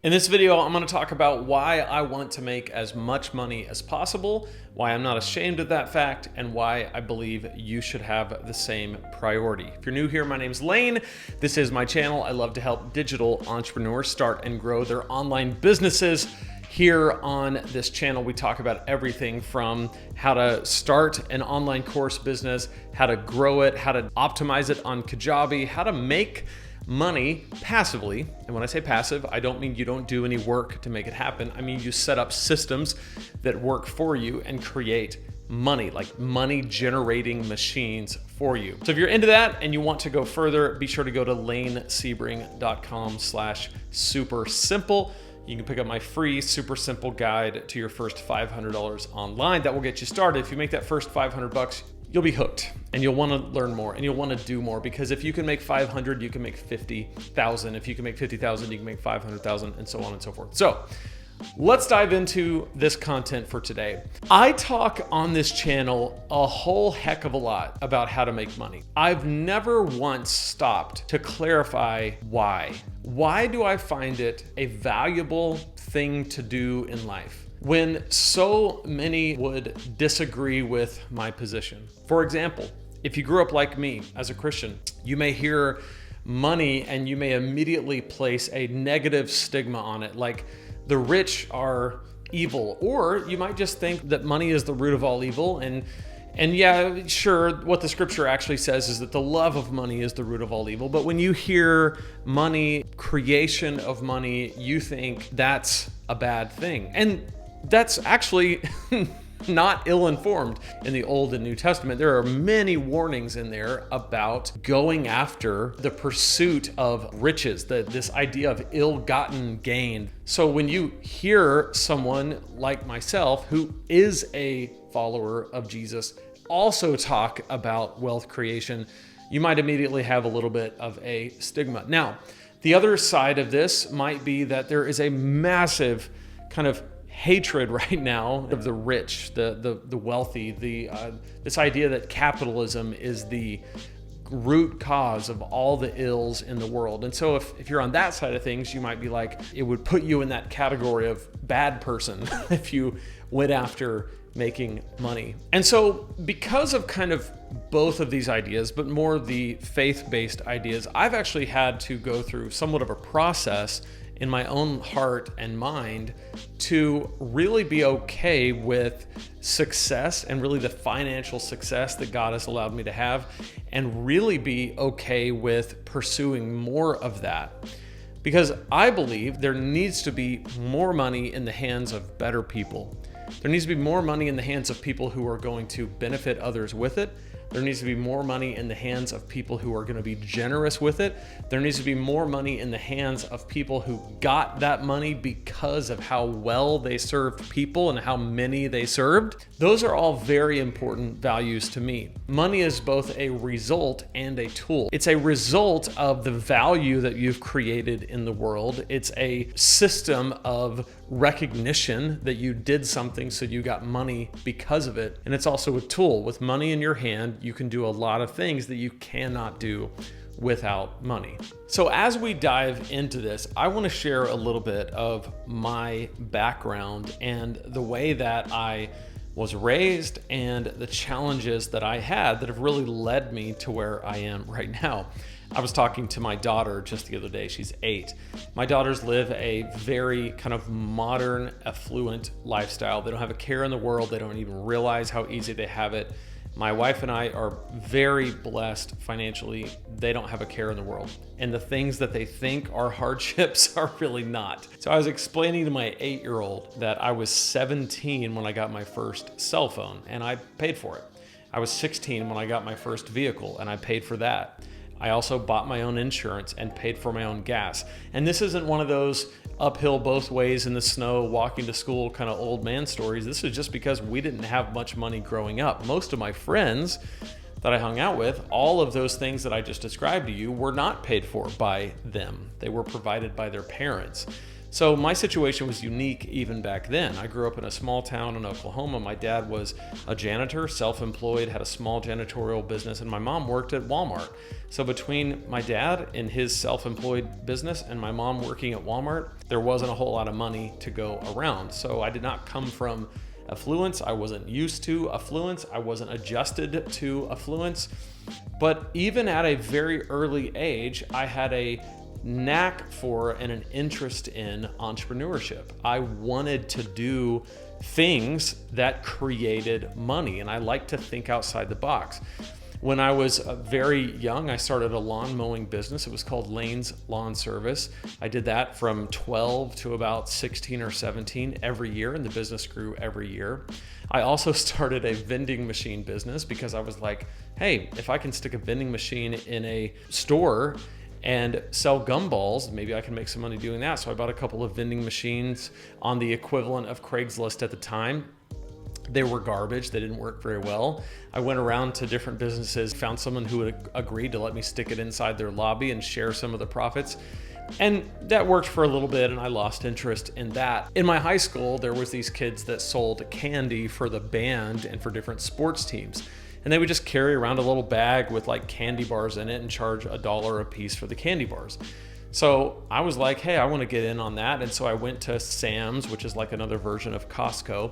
In this video, I'm going to talk about why I want to make as much money as possible, why I'm not ashamed of that fact, and why I believe you should have the same priority. If you're new here, my name's Lane. This is my channel. I love to help digital entrepreneurs start and grow their online businesses. Here on this channel, we talk about everything from how to start an online course business, how to grow it, how to optimize it on Kajabi, how to make money passively. And when I say passive, I don't mean you don't do any work to make it happen. I mean, you set up systems that work for you and create money, like money generating machines for you. So if you're into that and you want to go further, be sure to go to lanesebring.com/super simple. You can pick up my free super simple guide to your first $500 online. That will get you started. If you make that first $500, you'll be hooked and you'll want to learn more and you'll want to do more, because if you can make 500, you can make 50,000. If you can make 50,000, you can make 500,000, and so on and so forth. So let's dive into this content for today. I talk on this channel a whole heck of a lot about how to make money. I've never once stopped to clarify why. Why do I find it a valuable thing to do in life when so many would disagree with my position? For example, if you grew up like me as a Christian, you may hear money and you may immediately place a negative stigma on it, like the rich are evil, or you might just think that money is the root of all evil. And yeah, sure, what the scripture actually says is that the love of money is the root of all evil. But when you hear money, creation of money, you think that's a bad thing. And that's actually not ill-informed. In the Old and New Testament, there are many warnings in there about going after the pursuit of riches, this idea of ill-gotten gain. So when you hear someone like myself, who is a follower of Jesus, also talk about wealth creation, you might immediately have a little bit of a stigma. Now, the other side of this might be that there is a massive kind of hatred right now of the rich, the wealthy, this idea that capitalism is the root cause of all the ills in the world. And so if you're on that side of things, you might be like, it would put you in that category of bad person if you went after making money. And so because of kind of both of these ideas, but more the faith-based ideas, I've actually had to go through somewhat of a process in my own heart and mind to really be okay with success, and really the financial success that God has allowed me to have, and really be okay with pursuing more of that. Because I believe there needs to be more money in the hands of better people. There needs to be more money in the hands of people who are going to benefit others with it. There needs to be more money in the hands of people who are going to be generous with it. There needs to be more money in the hands of people who got that money because of how well they served people and how many they served. Those are all very important values to me. Money is both a result and a tool. It's a result of the value that you've created in the world. It's a system of recognition that you did something, so you got money because of it. And it's also a tool. With money in your hand, you can do a lot of things that you cannot do without money. So as we dive into this, I want to share a little bit of my background and the way that I was raised and the challenges that I had that have really led me to where I am right now. I was talking to my daughter just the other day. She's 8. My daughters live a very kind of modern, affluent lifestyle. They don't have a care in the world. They don't even realize how easy they have it. My wife and I are very blessed financially. They don't have a care in the world. And the things that they think are hardships are really not. So I was explaining to my 8-year-old that I was 17 when I got my first cell phone, and I paid for it. I was 16 when I got my first vehicle, and I paid for that. I also bought my own insurance and paid for my own gas. And this isn't one of those uphill both ways in the snow, walking to school kind of old man stories. This is just because we didn't have much money growing up. Most of my friends that I hung out with, all of those things that I just described to you were not paid for by them. They were provided by their parents. So my situation was unique even back then. I grew up in a small town in Oklahoma. My dad was a janitor, self-employed, had a small janitorial business, and my mom worked at Walmart. So between my dad and his self-employed business and my mom working at Walmart, there wasn't a whole lot of money to go around. So I did not come from affluence. I wasn't used to affluence. I wasn't adjusted to affluence. But even at a very early age, I had a knack for and an interest in entrepreneurship. I wanted to do things that created money, and I like to think outside the box. When I was very young, I started a lawn mowing business. It was called Lane's Lawn Service. I did that from 12 to about 16 or 17 every year, and the business grew every year. I also started a vending machine business because I was like, hey, if I can stick a vending machine in a store and sell gumballs, maybe I can make some money doing that. So I bought a couple of vending machines on the equivalent of Craigslist at the time. They were garbage. They didn't work very well. I went around to different businesses, found someone who would agree to let me stick it inside their lobby and share some of the profits. And that worked for a little bit, and I lost interest in that. In my high school, there was these kids that sold candy for the band and for different sports teams. And they would just carry around a little bag with like candy bars in it and charge $1 a piece for the candy bars. So I was like, hey, I want to get in on that. And so I went to Sam's, which is like another version of Costco,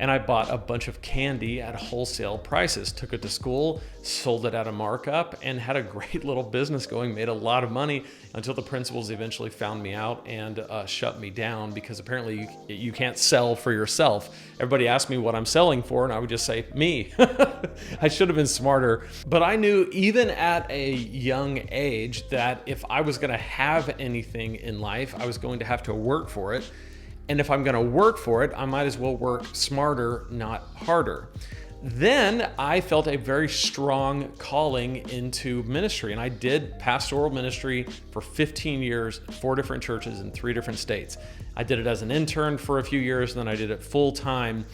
and I bought a bunch of candy at wholesale prices, took it to school, sold it at a markup, and had a great little business going, made a lot of money until the principals eventually found me out and shut me down, because apparently you can't sell for yourself. Everybody asked me what I'm selling for, and I would just say, me. I should have been smarter. But I knew even at a young age that if I was gonna have anything in life, I was going to have to work for it. And if I'm gonna work for it, I might as well work smarter, not harder. Then I felt a very strong calling into ministry, and I did pastoral ministry for 15 years, 4 different churches in 3 different states. I did it as an intern for a few years, and then I did it full time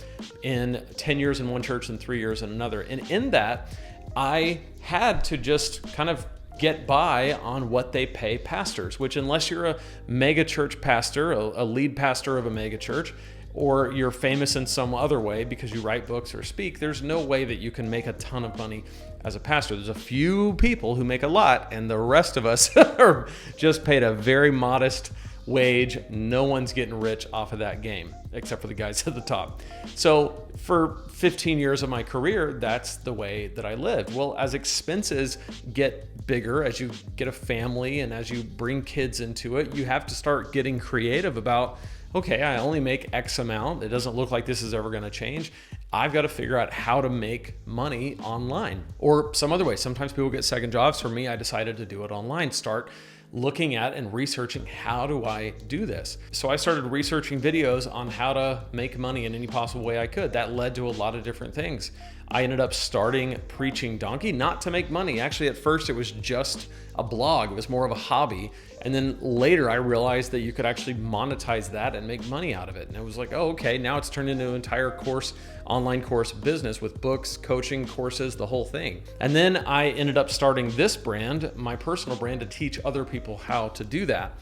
in 10 years in one church and 3 years in another. And in that, I had to just kind of get by on what they pay pastors, which unless you're a mega church pastor, a lead pastor of a mega church, or you're famous in some other way because you write books or speak, there's no way that you can make a ton of money as a pastor. There's a few people who make a lot, and the rest of us are just paid a very modest wage. No one's getting rich off of that game, except for the guys at the top. So for 15 years of my career, that's the way that I lived. Well, as expenses get bigger, as you get a family and as you bring kids into it, you have to start getting creative about, okay, I only make X amount. It doesn't look like this is ever going to change. I've got to figure out how to make money online or some other way. Sometimes people get second jobs. For me, I decided to do it online, start looking at and researching, how do I do this? So I started researching videos on how to make money in any possible way I could. That led to a lot of different things. I ended up starting Preaching Donkey, not to make money. Actually, at first it was just a blog. It was more of a hobby. And then later I realized that you could actually monetize that and make money out of it. And I was like, oh, okay, now it's turned into an entire course, online course business with books, coaching, courses, the whole thing. And then I ended up starting this brand, my personal brand, to teach other people how to do that.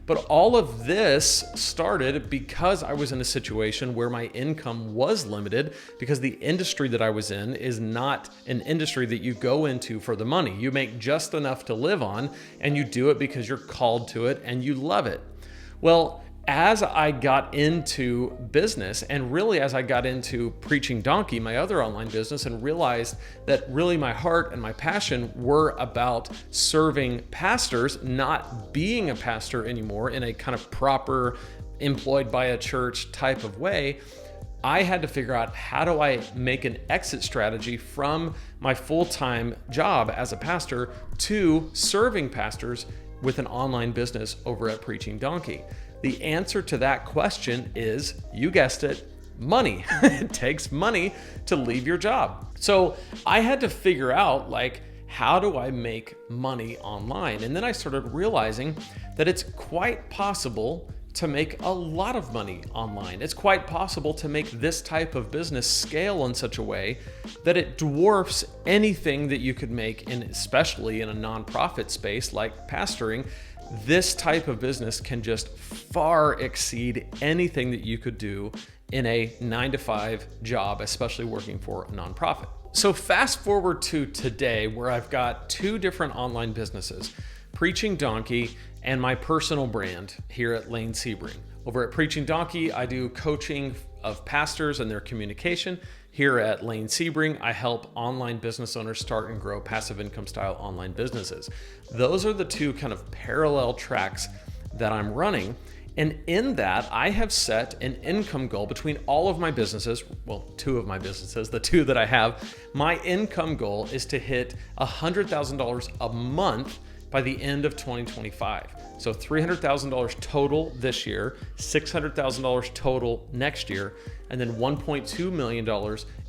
But all of this started because I was in a situation where my income was limited, because the industry that I was in is not an industry that you go into for the money. You make just enough to live on, and you do it because you're called to it and you love it. Well, as I got into business, and really as I got into Preaching Donkey, my other online business, and realized that really my heart and my passion were about serving pastors, not being a pastor anymore in a kind of proper, employed by a church type of way, I had to figure out, how do I make an exit strategy from my full-time job as a pastor to serving pastors with an online business over at Preaching Donkey? The answer to that question is, you guessed it, money. It takes money to leave your job. So I had to figure out, like, how do I make money online? And then I started realizing that it's quite possible to make a lot of money online. It's quite possible to make this type of business scale in such a way that it dwarfs anything that you could make in, especially in a nonprofit space like pastoring. this type of business can just far exceed anything that you could do in a 9-to-5 job, especially working for a nonprofit. So fast forward to today, where I've got 2 different online businesses, Preaching Donkey and my personal brand here at Lane Sebring. Over at Preaching Donkey, I do coaching of pastors and their communication. Here at Lane Sebring, I help online business owners start and grow passive income style online businesses. Those are the 2 kind of parallel tracks that I'm running. And in that, I have set an income goal between all of my businesses, well, 2 of my businesses, the 2 that I have. My income goal is to hit $100,000 a month by the end of 2025. So $300,000 total this year, $600,000 total next year, and then $1.2 million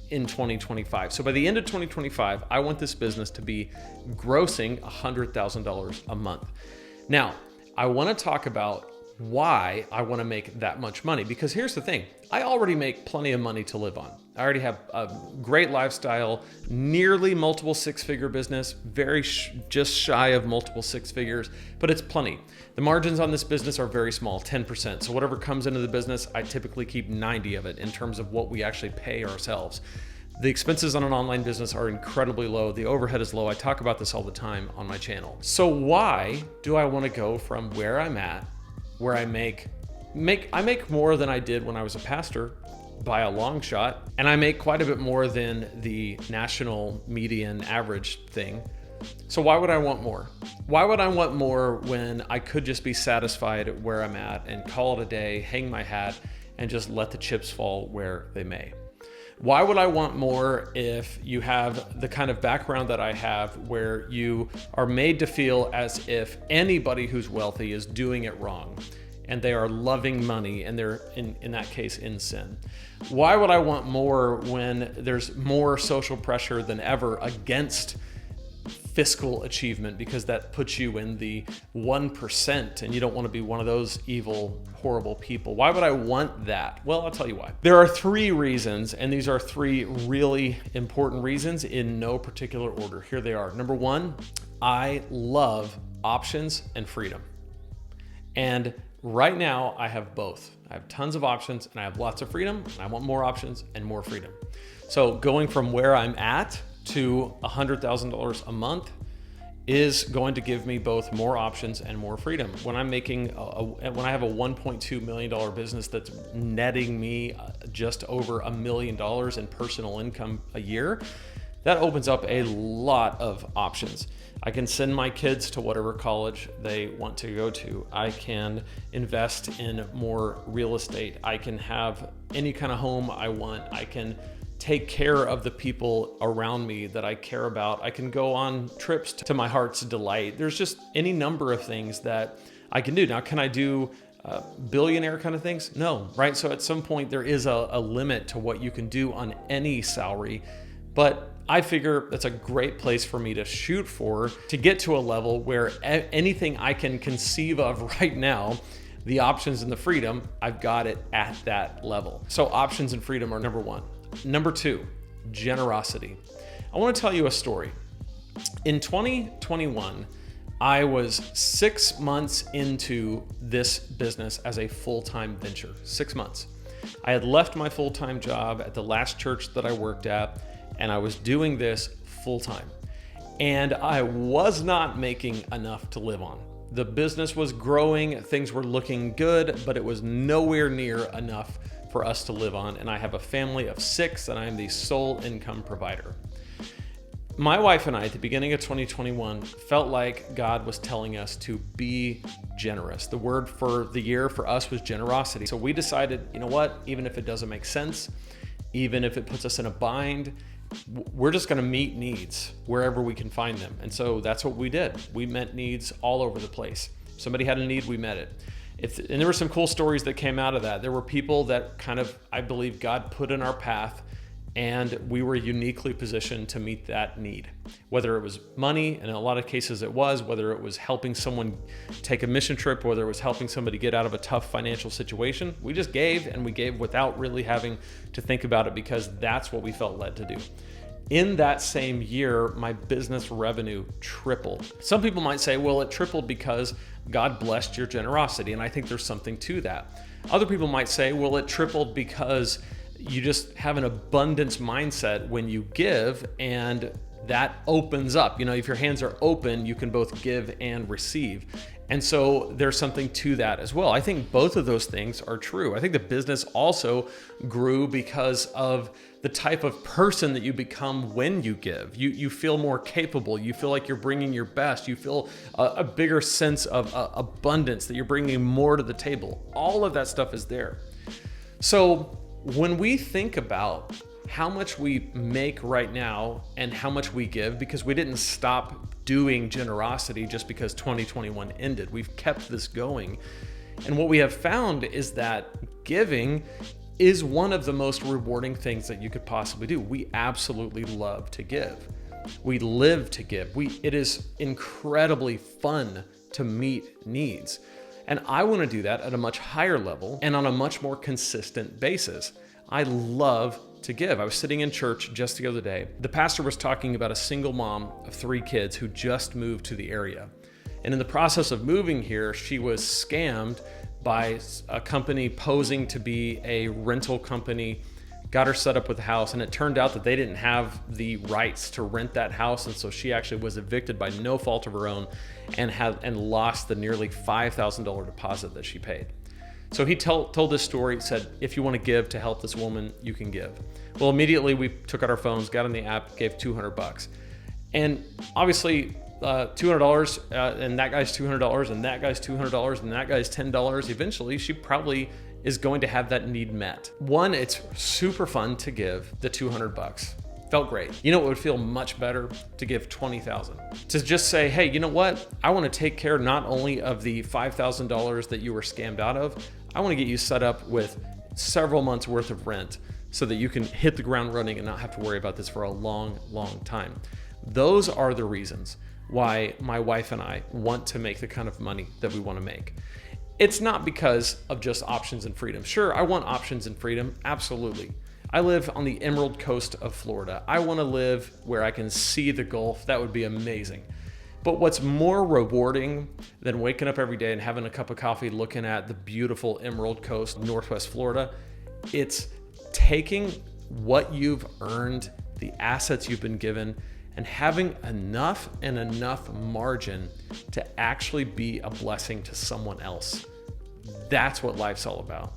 in 2025. So by the end of 2025, I want this business to be grossing $100,000 a month. Now, I want to talk about why I want to make that much money, because here's the thing. I already make plenty of money to live on. I already have a great lifestyle, nearly multiple 6-figure business, just shy of multiple 6 figures, but it's plenty. The margins on this business are very small, 10%. So whatever comes into the business, I typically keep 90 of it in terms of what we actually pay ourselves. The expenses on an online business are incredibly low. The overhead is low. I talk about this all the time on my channel. So why do I want to go from where I'm at, where I make more than I did when I was a pastor by a long shot, and I make quite a bit more than the national median average thing. So why would I want more? Why would I want more when I could just be satisfied where I'm at and call it a day, hang my hat, and just let the chips fall where they may? Why would I want more if you have the kind of background that I have, where you are made to feel as if anybody who's wealthy is doing it wrong and they are loving money and they're, in that case, in sin? Why would I want more when there's more social pressure than ever against fiscal achievement, because that puts you in the 1% and you don't want to be one of those evil, horrible people? Why would I want that? Well, I'll tell you why. There are 3 reasons, and these are 3 really important reasons in no particular order. Here they are. Number 1, I love options and freedom. And right now I have both. I have tons of options and I have lots of freedom, and I want more options and more freedom. So going from where I'm at to $100,000 a month is going to give me both more options and more freedom. When I'm making, when I have a $1.2 million business that's netting me just over $1 million in personal income a year, that opens up a lot of options. I can send my kids to whatever college they want to go to. I can invest in more real estate. I can have any kind of home I want. I can take care of the people around me that I care about. I can go on trips to my heart's delight. There's just any number of things that I can do. Now, can I do billionaire kind of things? No, right? So at some point there is a limit to what you can do on any salary, but I figure that's a great place for me to shoot for, to get to a level where anything I can conceive of right now, the options and the freedom, I've got it at that level. So options and freedom are number 1. Number 2, generosity. I want to tell you a story. In 2021, I was 6 months into this business as a full-time venture. 6 months. I had left my full-time job at the last church that I worked at, and I was doing this full-time. And I was not making enough to live on. The business was growing, things were looking good, but it was nowhere near enough for us to live on. And I have a family of 6, and I'm the sole income provider. My wife and I, at the beginning of 2021, felt like God was telling us to be generous. The word for the year for us was generosity. So we decided, you know what, even if it doesn't make sense, even if it puts us in a bind, we're just going to meet needs wherever we can find them. And so that's what we did. We met needs all over the place. If somebody had a need, we met it. And there were some cool stories that came out of that. There were people that kind of, I believe, God put in our path, and we were uniquely positioned to meet that need. Whether it was money, and in a lot of cases it was, whether it was helping someone take a mission trip, whether it was helping somebody get out of a tough financial situation, we just gave, and we gave without really having to think about it, because that's what we felt led to do. In that same year, my business revenue tripled. Some people might say, well, it tripled because God blessed your generosity. And I think there's something to that. Other people might say, well, it tripled because you just have an abundance mindset when you give, and that opens up. If your hands are open, you can both give and receive. And so there's something to that as well. I think both of those things are true. I think the business also grew because of the type of person that you become when you give. You feel more capable. You feel like you're bringing your best. You feel a bigger sense of abundance, that you're bringing more to the table. All of that stuff is there. So when we think about how much we make right now and how much we give, because we didn't stop doing generosity just because 2021 ended. We've kept this going. And what we have found is that giving is one of the most rewarding things that you could possibly do. We absolutely love to give. We live to give. It is incredibly fun to meet needs. And I want to do that at a much higher level and on a much more consistent basis. I love to give. I was sitting in church just the other day. The pastor was talking about a single mom of 3 kids who just moved to the area. And in the process of moving here, she was scammed by a company posing to be a rental company, got her set up with a house, and it turned out that they didn't have the rights to rent that house. And so she actually was evicted by no fault of her own and lost the nearly $5,000 deposit that she paid. So he told this story. He said, if you want to give to help this woman, you can give. Well, immediately we took out our phones, got on the app, gave $200. And obviously $200 and that guy's $200 and that guy's $200 and that guy's $10. Eventually, she probably is going to have that need met. One, it's super fun to give the $200. Felt great. It would feel much better to give $20,000. To just say, hey, you know what? I want to take care not only of the $5,000 that you were scammed out of, I want to get you set up with several months worth of rent so that you can hit the ground running and not have to worry about this for a long, long time. Those are the reasons why my wife and I want to make the kind of money that we want to make. It's not because of just options and freedom. Sure, I want options and freedom, absolutely. I live on the Emerald Coast of Florida. I want to live where I can see the Gulf. That would be amazing. But what's more rewarding than waking up every day and having a cup of coffee looking at the beautiful Emerald Coast, Northwest Florida, it's taking what you've earned, the assets you've been given, and having enough margin to actually be a blessing to someone else. That's what life's all about.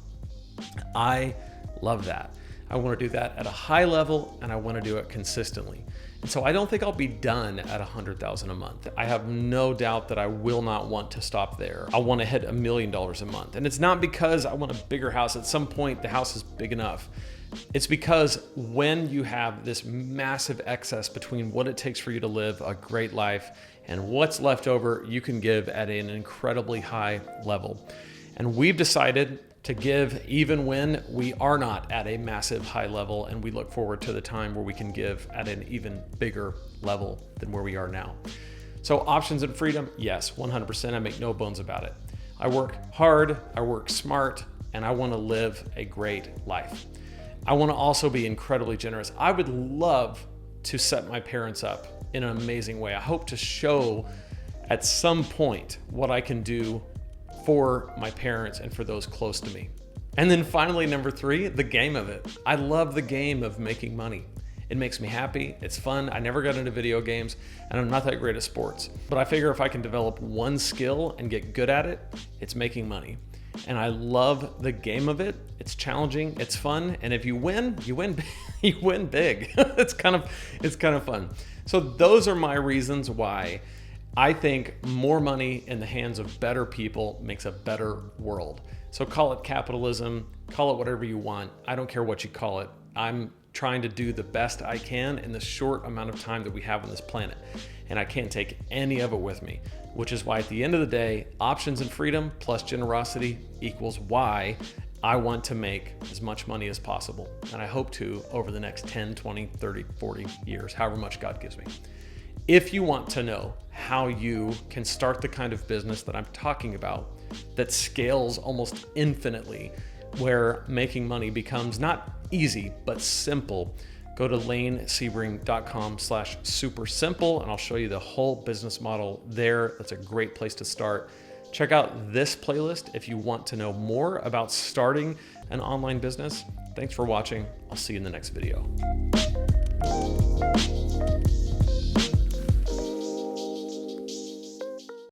I love that. I want to do that at a high level, and I want to do it consistently. And so I don't think I'll be done at $100,000 a month. I have no doubt that I will not want to stop there. I want to hit $1 million a month. And it's not because I want a bigger house. At some point, the house is big enough. It's because when you have this massive excess between what it takes for you to live a great life and what's left over, you can give at an incredibly high level. And we've decided to give even when we are not at a massive high level, and we look forward to the time where we can give at an even bigger level than where we are now. So options and freedom, yes, 100%. I make no bones about it. I work hard, I work smart, and I want to live a great life. I want to also be incredibly generous. I would love to set my parents up in an amazing way. I hope to show at some point what I can do for my parents and for those close to me. And then finally, number 3, the game of it. I love the game of making money. It makes me happy. It's fun. I never got into video games, and I'm not that great at sports. But I figure if I can develop one skill and get good at it, it's making money. And I love the game of it. It's challenging, it's fun, and if you win, you win big. It's kind of fun. So those are my reasons why I think more money in the hands of better people makes a better world. So call it capitalism, call it whatever you want. I don't care what you call it. I'm trying to do the best I can in the short amount of time that we have on this planet. And I can't take any of it with me, which is why at the end of the day, options and freedom plus generosity equals why I want to make as much money as possible. And I hope to over the next 10, 20, 30, 40 years, however much God gives me. If you want to know how you can start the kind of business that I'm talking about that scales almost infinitely, where making money becomes not easy, but simple, go to lanesebring.com/super simple and I'll show you the whole business model there. That's a great place to start. Check out this playlist if you want to know more about starting an online business. Thanks for watching. I'll see you in the next video.